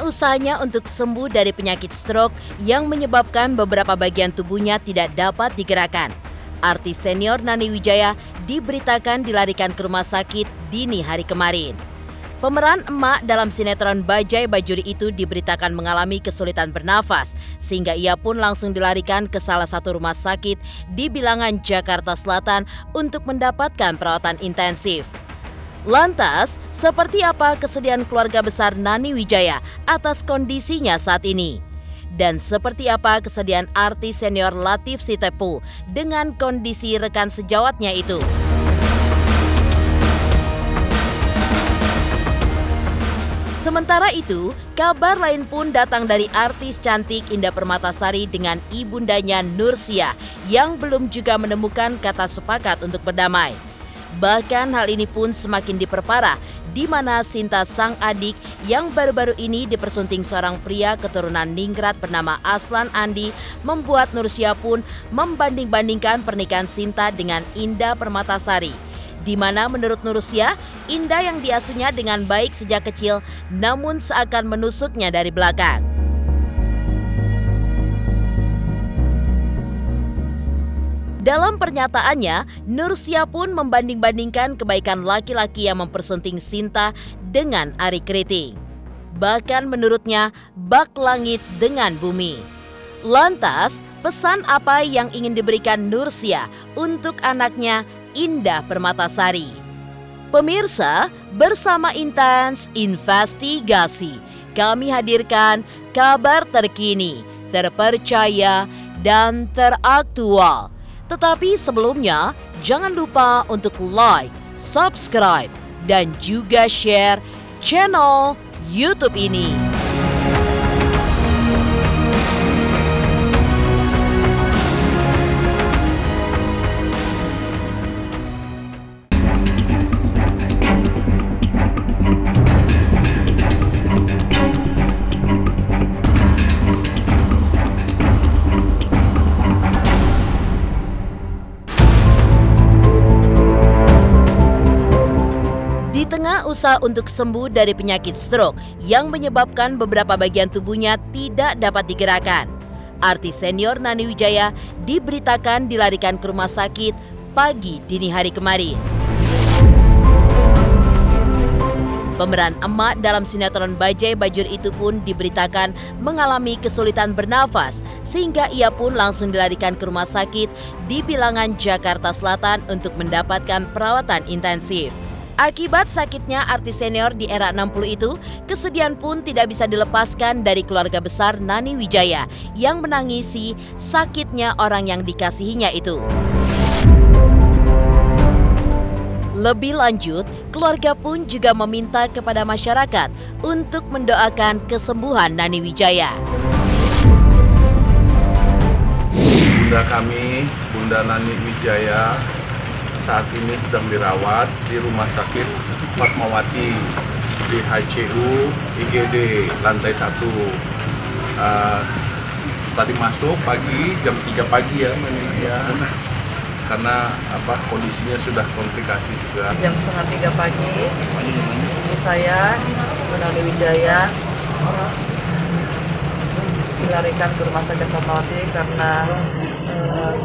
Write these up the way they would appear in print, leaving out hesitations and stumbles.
usahanya untuk sembuh dari penyakit stroke yang menyebabkan beberapa bagian tubuhnya tidak dapat digerakkan. Artis senior Nani Wijaya diberitakan dilarikan ke rumah sakit dini hari kemarin. Pemeran emak dalam sinetron Bajai Bajuri itu diberitakan mengalami kesulitan bernafas, sehingga ia pun langsung dilarikan ke salah satu rumah sakit di Bilangan, Jakarta Selatan untuk mendapatkan perawatan intensif. Lantas, seperti apa kesedihan keluarga besar Nani Wijaya atas kondisinya saat ini? Dan seperti apa kesedihan artis senior Latief Sitepu dengan kondisi rekan sejawatnya itu? Sementara itu, kabar lain pun datang dari artis cantik Indah Permatasari dengan ibundanya Nursia yang belum juga menemukan kata sepakat untuk berdamai. Bahkan hal ini pun semakin diperparah, di mana Sinta sang adik yang baru-baru ini dipersunting seorang pria keturunan ningrat bernama Aslan Andi membuat Nursia pun membanding-bandingkan pernikahan Sinta dengan Indah Permatasari. Di mana menurut Nursia, Indah yang diasuhnya dengan baik sejak kecil namun seakan menusuknya dari belakang. Dalam pernyataannya, Nursia pun membanding-bandingkan kebaikan laki-laki yang mempersunting Sinta dengan Ari Kriting. Bahkan menurutnya, bak langit dengan bumi. Lantas, pesan apa yang ingin diberikan Nursia untuk anaknya Indah Permatasari? Pemirsa, bersama Intens Investigasi, kami hadirkan kabar terkini, terpercaya, dan teraktual. Tetapi sebelumnya, jangan lupa untuk like, subscribe, dan juga share channel YouTube ini. Di tengah usaha untuk sembuh dari penyakit stroke yang menyebabkan beberapa bagian tubuhnya tidak dapat digerakkan, artis senior Nani Wijaya diberitakan dilarikan ke rumah sakit pagi dini hari kemarin. Pemeran emak dalam sinetron Bajai Bajuri itu pun diberitakan mengalami kesulitan bernafas, sehingga ia pun langsung dilarikan ke rumah sakit di Bilangan, Jakarta Selatan untuk mendapatkan perawatan intensif. Akibat sakitnya artis senior di era 60 itu, kesedihan pun tidak bisa dilepaskan dari keluarga besar Nani Wijaya yang menangisi sakitnya orang yang dikasihinya itu. Lebih lanjut, keluarga pun juga meminta kepada masyarakat untuk mendoakan kesembuhan Nani Wijaya. Bunda kami, Bunda Nani Wijaya, saat ini sedang dirawat di Rumah Sakit Fatmawati di HCU IGD lantai 1. Tadi masuk pagi jam 3 pagi ya, karena kondisinya sudah komplikasi juga. Jam setengah 3 pagi, ibu saya, Nani Wijaya, dilarikan ke Rumah Sakit Fatmawati karena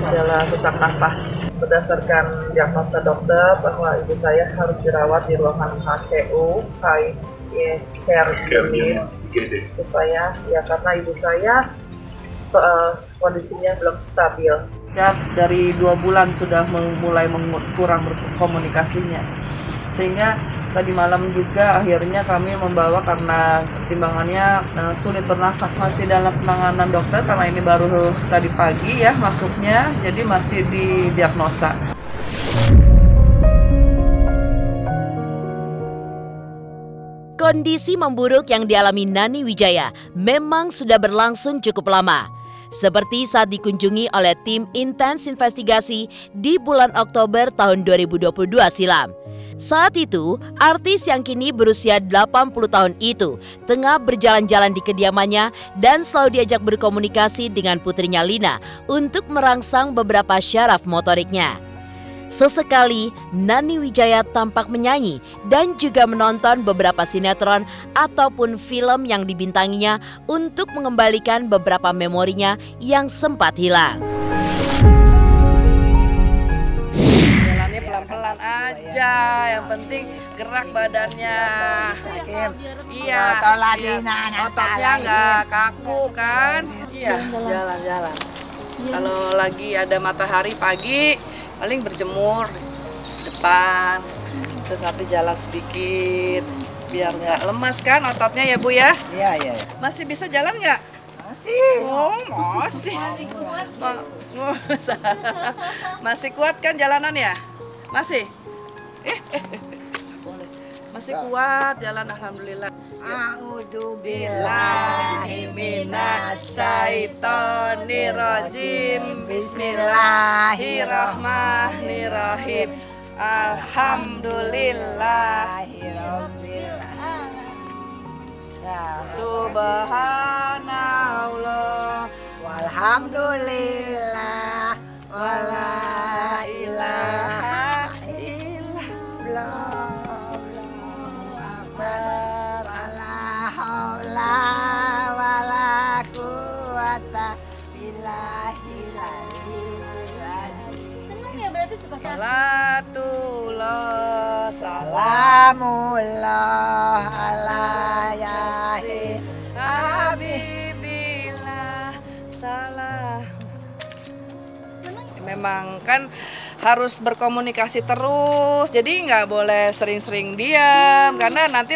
gejala sesak nafas. Berdasarkan diagnosa dokter bahwa ibu saya harus dirawat di ruangan HCU, High Care Unit, supaya karena ibu saya kondisinya belum stabil. Dari 2 bulan sudah mulai kurang berkomunikasinya, sehingga tadi malam juga akhirnya kami membawa karena pertimbangannya sulit bernafas. Masih dalam penanganan dokter karena ini baru tadi pagi ya masuknya, jadi masih didiagnosa. Kondisi memburuk yang dialami Nani Wijaya memang sudah berlangsung cukup lama. Seperti saat dikunjungi oleh tim Intens Investigasi di bulan Oktober tahun 2022 silam. Saat itu, artis yang kini berusia 80 tahun itu tengah berjalan-jalan di kediamannya dan selalu diajak berkomunikasi dengan putrinya Lina untuk merangsang beberapa syaraf motoriknya. Sesekali Nani Wijaya tampak menyanyi dan juga menonton beberapa sinetron ataupun film yang dibintanginya untuk mengembalikan beberapa memorinya yang sempat hilang. Jalannya pelan-pelan aja, yang penting gerak badannya. Iya, ototnya nggak kaku kan? Iya, jalan-jalan. Kalau lagi ada matahari pagi, paling berjemur depan, terus nanti jalan sedikit, biar nggak lemas kan ototnya ya Bu ya? Iya. Masih bisa jalan nggak? Masih. Oh, masih. Masih kuat kan jalanan ya? Masih? Masih kuat jalan, alhamdulillah. A'udzubillahi minasyaitonirrajim. Bismillahirrahmanirrahim. Alhamdulillahirabbil Subhanallah walhamdulillah wala ilaha illallah wala haula wala quwata illa billah. Senang ya berarti suka Salatullah Salamullah ala yasin Habibillah salah. Memang kan harus berkomunikasi terus, jadi nggak boleh sering-sering diam karena nanti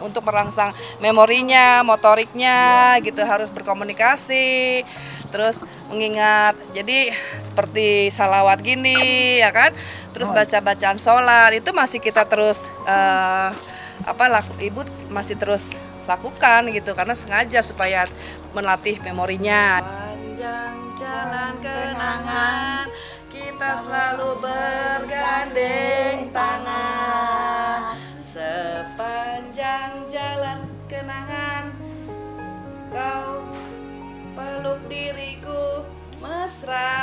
untuk merangsang memorinya, motoriknya gitu, harus berkomunikasi. Terus mengingat, jadi seperti salawat gini ya kan, terus baca-bacaan sholat itu masih kita terus ibu masih terus lakukan gitu karena sengaja supaya melatih memorinya. Panjang jalan kenangan, kita selalu bergandeng tangan. Sepanjang jalan kenangan, kau peluk diriku mesra.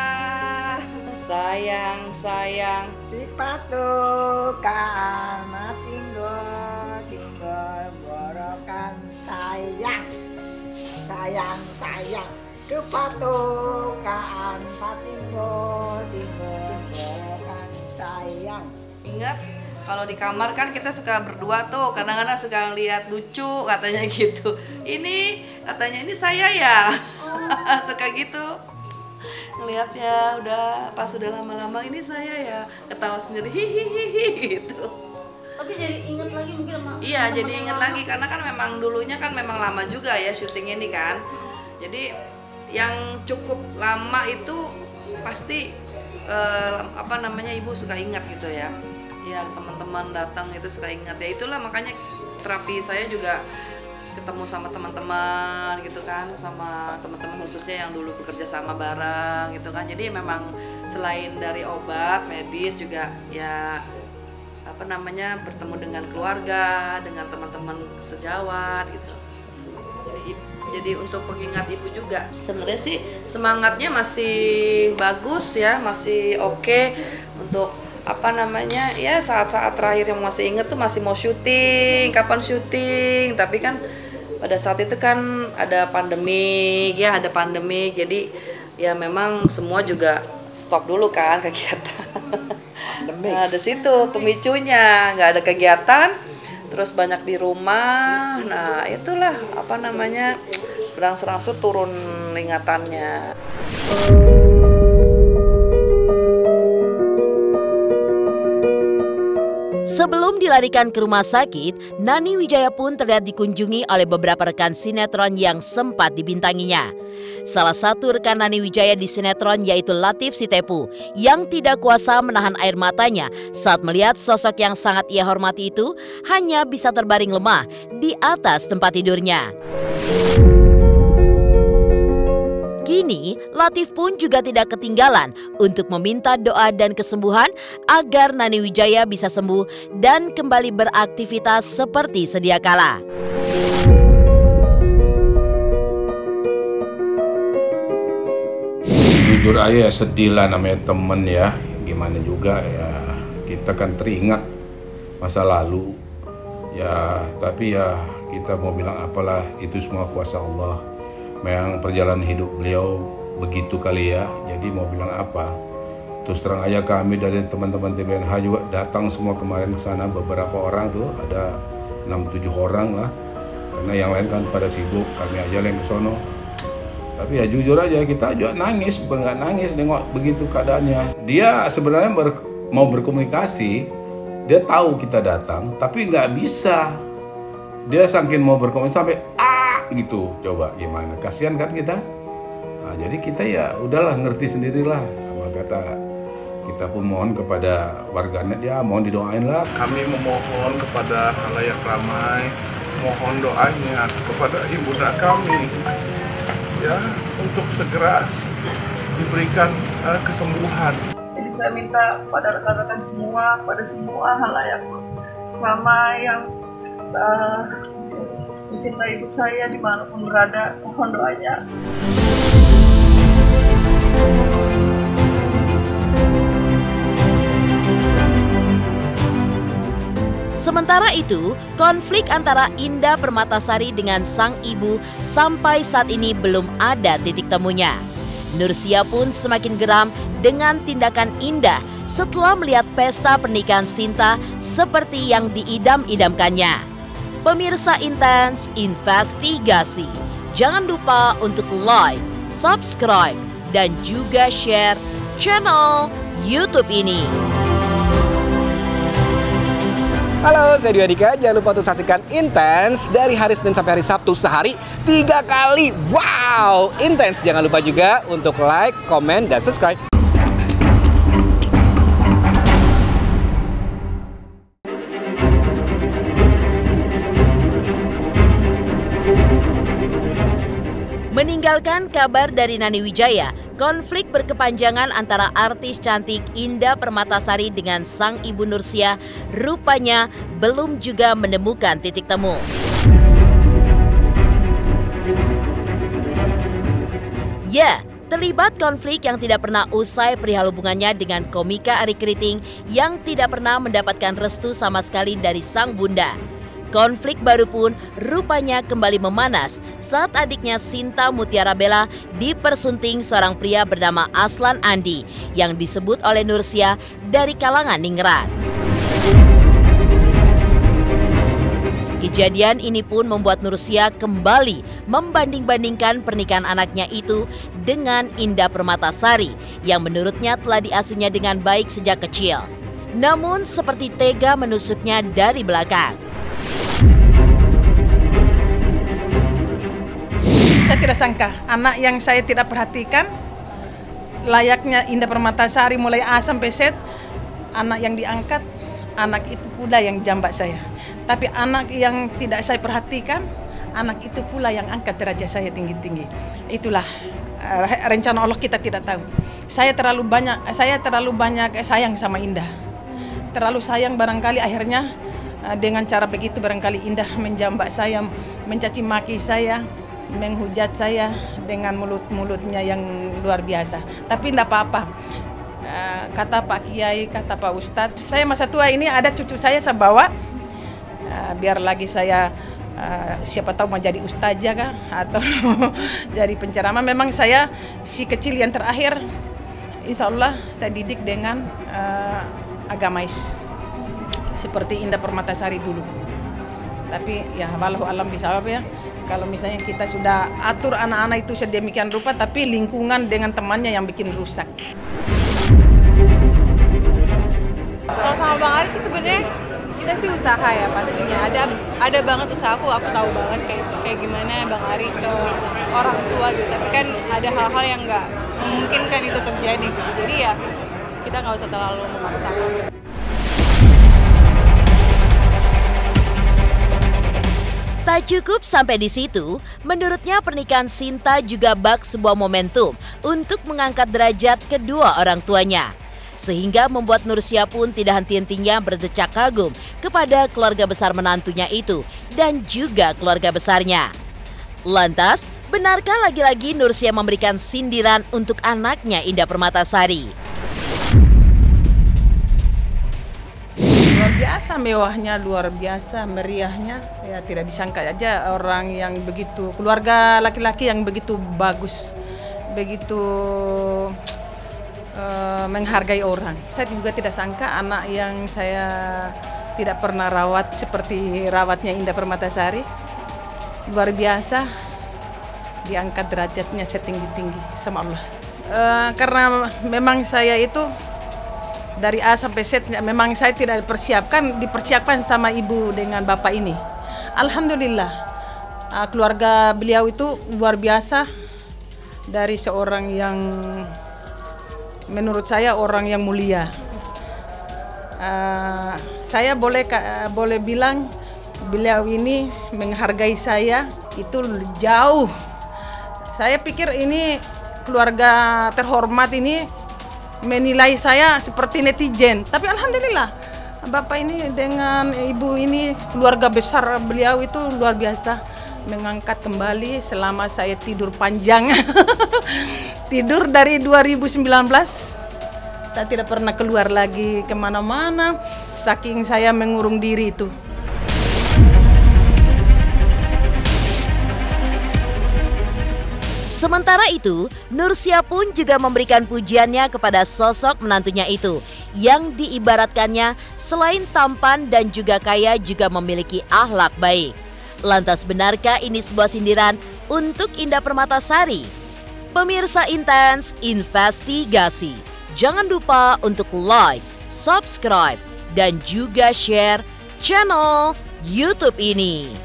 Sayang, sayang, sipatu kama tinggal borokan sayang kepatukan tinggal borokan sayang. Ingat kalau di kamar kan kita suka berdua tuh, kadang-kadang suka lihat lucu katanya gitu. Ini katanya ini saya ya. Suka gitu. Ngelihatnya pas udah lama-lama ini saya ya, ketawa sendiri hihihi gitu. Tapi jadi inget lagi mungkin sama. Iya, jadi inget lagi karena kan memang dulunya kan memang lama juga ya syuting ini kan. Jadi yang cukup lama itu pasti ibu suka ingat gitu ya. Yang teman-teman datang itu suka ingat ya, itulah makanya terapi saya juga ketemu sama teman-teman gitu kan, sama teman-teman khususnya yang dulu bekerja sama bareng gitu kan. Jadi memang selain dari obat medis juga ya bertemu dengan keluarga, dengan teman-teman sejawat gitu. Jadi untuk pengingat ibu juga. Sebenarnya sih semangatnya masih bagus ya, masih oke untuk ya saat-saat terakhir yang masih inget tuh masih mau syuting, kapan syuting, tapi kan pada saat itu kan ada pandemi, jadi ya memang semua juga stop dulu kan kegiatan. Nah, di situ pemicunya, nggak ada kegiatan, terus banyak di rumah, nah itulah berangsur-angsur turun ingatannya. Sebelum dilarikan ke rumah sakit, Nani Wijaya pun terlihat dikunjungi oleh beberapa rekan sinetron yang sempat dibintanginya. Salah satu rekan Nani Wijaya di sinetron yaitu Latief Sitepu yang tidak kuasa menahan air matanya saat melihat sosok yang sangat ia hormati itu hanya bisa terbaring lemah di atas tempat tidurnya. Kini, Latief pun juga tidak ketinggalan untuk meminta doa dan kesembuhan agar Nani Wijaya bisa sembuh dan kembali beraktivitas seperti sedia kala. Jujur aja ya sedih lah, namanya temen ya, gimana juga ya. kita kan teringat masa lalu. Ya, tapi ya kita mau bilang apalah, itu semua kuasa Allah. Memang perjalanan hidup beliau begitu kali ya. Jadi mau bilang apa? Terus terang aja kami dari teman-teman TBNH juga datang semua kemarin ke sana, beberapa orang tuh, ada 6-7 orang lah. Karena yang lain kan pada sibuk, kami aja yang ke sono. Tapi ya jujur aja kita juga nangis, bukan nggak nangis nengok begitu keadaannya. Dia sebenarnya mau berkomunikasi, dia tahu kita datang, tapi nggak bisa. Dia saking mau berkomunikasi sampai gitu. Coba gimana? Kasihan kan kita. Nah, jadi kita ya udahlah, ngerti sendirilah. Apa kata, kita pun mohon kepada warganet, ya mohon didoain lah. Kami memohon kepada halayak ramai, mohon doanya kepada ibunda kami, ya, untuk segera diberikan kesembuhan. Jadi saya minta pada rekan-rekan semua, pada semua halayak ramai yang mencintai ibu saya dimanapun berada, mohon doanya. Sementara itu, konflik antara Indah Permatasari dengan sang ibu sampai saat ini belum ada titik temunya. Nursia pun semakin geram dengan tindakan Indah setelah melihat pesta pernikahan Sinta seperti yang diidam-idamkannya. Pemirsa Intens Investigasi, jangan lupa untuk like, subscribe, dan juga share channel YouTube ini. Halo, saya Dwi Adika. Jangan lupa untuk saksikan Intens dari hari Senin sampai hari Sabtu sehari 3 kali. Wow, Intens. Jangan lupa juga untuk like, komen, dan subscribe. Meninggalkan kabar dari Nani Wijaya, konflik berkepanjangan antara artis cantik Indah Permatasari dengan sang ibu Nursia rupanya belum juga menemukan titik temu. Ya, terlibat konflik yang tidak pernah usai perihal hubungannya dengan komika Ari Kriting yang tidak pernah mendapatkan restu sama sekali dari sang bunda. Konflik baru pun rupanya kembali memanas saat adiknya Sinta Mutiara Bella dipersunting seorang pria bernama Aslan Andi yang disebut oleh Nursia dari kalangan ningrat. Kejadian ini pun membuat Nursia kembali membanding-bandingkan pernikahan anaknya itu dengan Indah Permatasari yang menurutnya telah diasuhnya dengan baik sejak kecil. Namun seperti tega menusuknya dari belakang. Saya tidak sangka anak yang saya tidak perhatikan, layaknya Indah Permatasari mulai A sampai Z, anak yang diangkat, anak itu pula yang jambat saya. Tapi anak yang tidak saya perhatikan, anak itu pula yang angkat derajat saya tinggi-tinggi. Itulah rencana Allah, kita tidak tahu. Saya terlalu banyak sayang sama Indah. Terlalu sayang, barangkali akhirnya dengan cara begitu barangkali Indah menjambak saya, mencaci maki saya, menghujat saya dengan mulut-mulutnya yang luar biasa. Tapi tidak apa-apa. Kata Pak Kiai, kata Pak Ustadz, saya masa tua ini ada cucu saya bawa, biar lagi saya siapa tahu mau jadi ustazah kah atau jadi penceramah. Memang saya si kecil yang terakhir, insya Allah saya didik dengan agamais seperti Indah Permatasari dulu. Tapi ya walau alam bisawab ya, kalau misalnya kita sudah atur anak-anak itu sedemikian rupa, tapi lingkungan dengan temannya yang bikin rusak. Kalau sama Bang Ari itu sebenarnya kita sih usaha ya pastinya. Ada banget usaha aku tahu banget kayak gimana Bang Ari ke orang tua gitu. Tapi kan ada hal-hal yang nggak memungkinkan itu terjadi gitu. Jadi ya kita nggak usah terlalu memaksakan. Tak cukup sampai di situ, menurutnya pernikahan Sinta juga bak sebuah momentum untuk mengangkat derajat kedua orang tuanya. Sehingga membuat Nursia pun tidak henti-hentinya berdecak kagum kepada keluarga besar menantunya itu dan juga keluarga besarnya. Lantas, benarkah lagi-lagi Nursia memberikan sindiran untuk anaknya Indah Permatasari? Luar biasa mewahnya, luar biasa meriahnya. Ya tidak disangka aja orang yang begitu, keluarga laki-laki yang begitu bagus, begitu menghargai orang. Saya juga tidak sangka anak yang saya tidak pernah rawat seperti rawatnya Indah Permatasari. Luar biasa, diangkat derajatnya setinggi-tinggi sama Allah. Karena memang saya itu dari A sampai Z, memang saya tidak dipersiapkan sama ibu dengan bapak ini. Alhamdulillah, keluarga beliau itu luar biasa, dari seorang yang menurut saya orang yang mulia. Saya boleh bilang beliau ini menghargai saya itu jauh. Saya pikir ini keluarga terhormat ini menilai saya seperti netizen, tapi alhamdulillah bapak ini dengan ibu ini, keluarga besar beliau itu luar biasa, mengangkat kembali selama saya tidur panjang. Tidur dari 2019, saya tidak pernah keluar lagi kemana-mana, saking saya mengurung diri itu. Sementara itu, Nursia pun juga memberikan pujiannya kepada sosok menantunya itu, yang diibaratkannya selain tampan dan juga kaya juga memiliki akhlak baik. Lantas benarkah ini sebuah sindiran untuk Indah Permatasari? Pemirsa Intens Investigasi, jangan lupa untuk like, subscribe, dan juga share channel YouTube ini.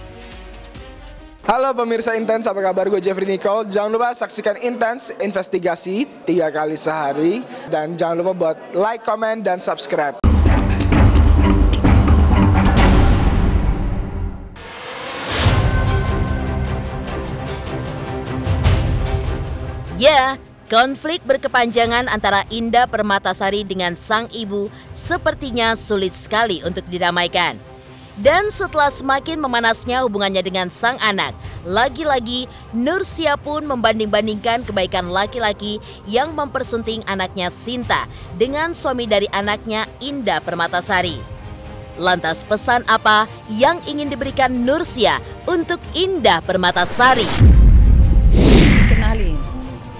Halo pemirsa Intens, apa kabar? Gue Jeffrey Nicole. Jangan lupa saksikan Intens Investigasi 3 kali sehari. Dan jangan lupa buat like, comment, dan subscribe. Ya, konflik berkepanjangan antara Indah Permatasari dengan sang ibu sepertinya sulit sekali untuk didamaikan. Dan setelah semakin memanasnya hubungannya dengan sang anak, lagi-lagi Nursia pun membanding-bandingkan kebaikan laki-laki yang mempersunting anaknya Sinta dengan suami dari anaknya Indah Permatasari. Lantas pesan apa yang ingin diberikan Nursia untuk Indah Permatasari? Kenali,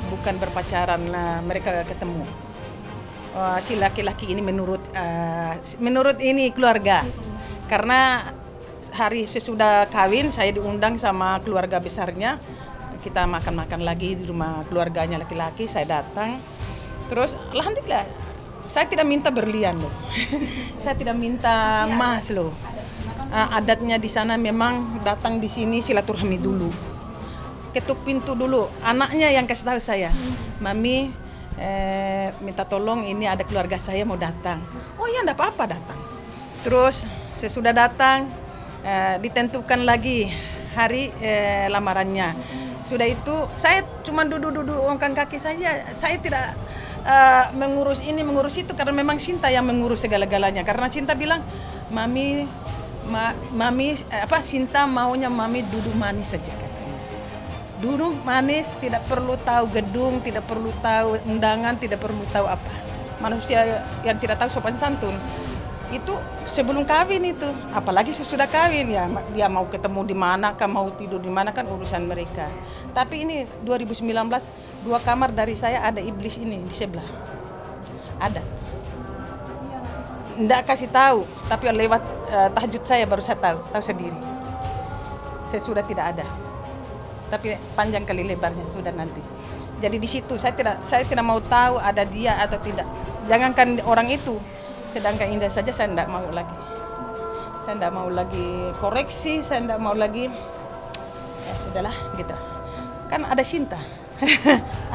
bukan berpacaran, mereka ketemu. Si laki-laki ini menurut ini keluarga. Karena hari sesudah kawin saya diundang sama keluarga besarnya, kita makan-makan lagi di rumah keluarganya laki-laki, saya datang. Terus alhamdulillah saya tidak minta berlian loh. Saya tidak minta emas loh. Adatnya di sana memang datang di sini silaturahmi dulu, ketuk pintu dulu. Anaknya yang kasih tahu saya, mami minta tolong, ini ada keluarga saya mau datang. Oh ya, enggak apa-apa, datang. Terus sesudah datang, ditentukan lagi hari lamarannya. Sudah itu saya cuma duduk-duduk ongkang kaki saja. Saya tidak mengurus ini, mengurus itu, karena memang Sinta yang mengurus segala-galanya. Karena Sinta bilang, mami Sinta maunya mami duduk manis saja katanya. Duduk manis, tidak perlu tahu gedung, tidak perlu tahu undangan, tidak perlu tahu apa. Manusia yang tidak tahu sopan santun. Itu sebelum kawin itu, apalagi sesudah kawin ya, dia mau ketemu di mana kan, mau tidur di mana kan urusan mereka. Tapi ini 2019, 2 kamar dari saya ada iblis ini di sebelah. Ada. Nggak kasih tahu, tapi lewat tahajud saya baru saya tahu sendiri. Sesudah tidak ada. Tapi panjang kali lebarnya sudah nanti. Jadi di situ saya tidak mau tahu ada dia atau tidak. Jangankan orang itu. Sedangkan Indah saja saya tidak mau lagi. Saya tidak mau lagi koreksi, saya tidak mau lagi, ya sudahlah gitu. Kan ada Sinta,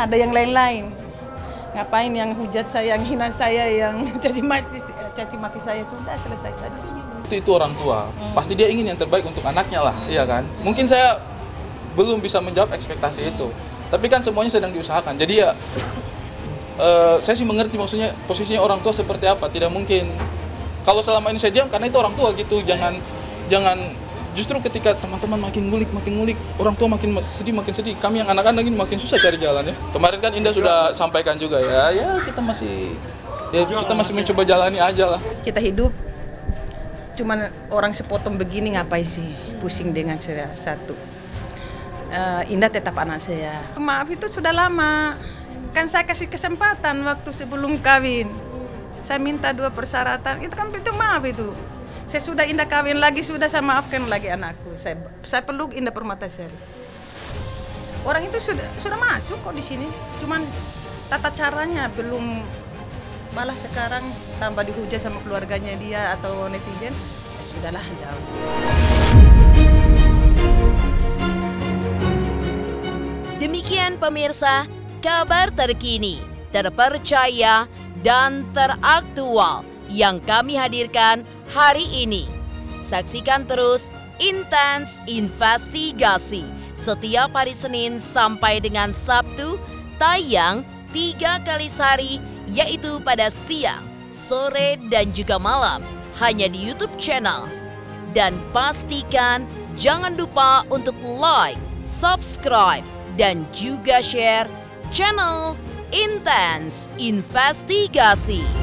ada yang lain-lain. Ngapain yang hujat saya, yang hina saya, yang caci maki saya, sudah selesai saja. Itu orang tua, pasti dia ingin yang terbaik untuk anaknya lah, iya kan? Mungkin saya belum bisa menjawab ekspektasi itu, tapi kan semuanya sedang diusahakan. Jadi ya, saya sih mengerti maksudnya posisinya orang tua seperti apa. Tidak mungkin kalau selama ini saya diam karena itu orang tua gitu. Jangan justru ketika teman-teman makin ngulik, orang tua makin sedih. Kami yang anak-anak ini makin susah cari jalan ya. Kemarin kan Indah sudah sampaikan juga ya kita masih mencoba jalani aja lah. Kita hidup cuma orang sepotong begini ngapain sih pusing dengan saya satu. Indah tetap anak saya. Maaf itu sudah lama. Kan saya kasih kesempatan waktu sebelum kawin. Saya minta 2 persyaratan. Itu kan itu maaf itu. Saya sudah Indah kawin lagi, sudah saya maafkan lagi anakku. Saya peluk Indah Permatasari. Orang itu sudah masuk kok di sini. Cuman tata caranya belum, malah sekarang tambah dihujat sama keluarganya dia atau netizen. Ya sudahlah, jauh. Demikian pemirsa, kabar terkini, terpercaya, dan teraktual yang kami hadirkan hari ini. Saksikan terus Intens Investigasi setiap hari Senin sampai dengan Sabtu, tayang 3 kali sehari, yaitu pada siang, sore, dan juga malam, hanya di YouTube channel. Dan pastikan jangan lupa untuk like, subscribe, dan juga share channel Intens Investigasi.